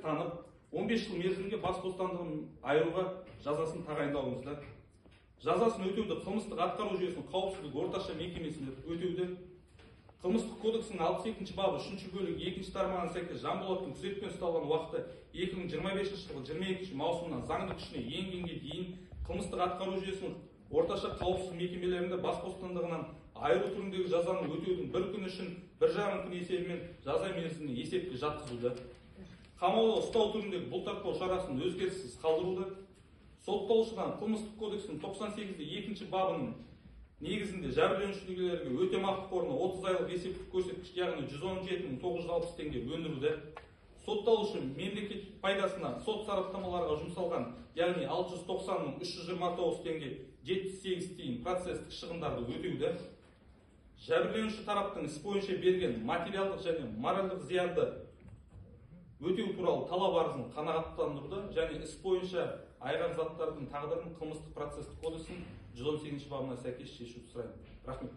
танып, 15 жыл мерзімге бас бостандығын айыруға жазасын тағайындауыңызды, жазасын өтеуді қылмыстық атқару жүйесінің қауіпсіздік орташа мекемесінде өтеуді, Қылмыстық кодексінің 62 бабы 3 бөлігі 2 тармағына сәйкес Жанболаттың күзетпен ұсталған уақыты 2025 жылғы 22 маусымнан заңды күшіне енгенге дейін қылмыстық атқару жүйесінің орташа қауіпсіз мекемелерінде бас бостандығынан айыру түріндегі жазаның өтеудің бір күн үшін 1,5 күн есебімен жаза мерзіміне есепке жатқызуды, қамауда ұстау түріндегі бұлтартпау шарасын өзгеріссіз қалдыруды, сотталушыдан қылмыстық кодексінің 98 бабының негізінде жәбірленушілерге өтемақы қорына 30 айлық есептік көрсеткіш, яғни 117.960 теңге өндіруді, сотталушы мемлекет пайдасына сот сараптамаларға жұмсалған, яғни 690.329 теңге 78 тиын процестік шығындарды өтеуді, жәбірленуші тараптың іс бойынша берген материалдық және моральдық зиянды өтеу туралы талап арызын қанағаттандыруды және іс бойынша айған заттардың тағдырын қылмыстық процесстік кодексінің 118 бабына сәйкес шешуді сұраймын. Рахмет.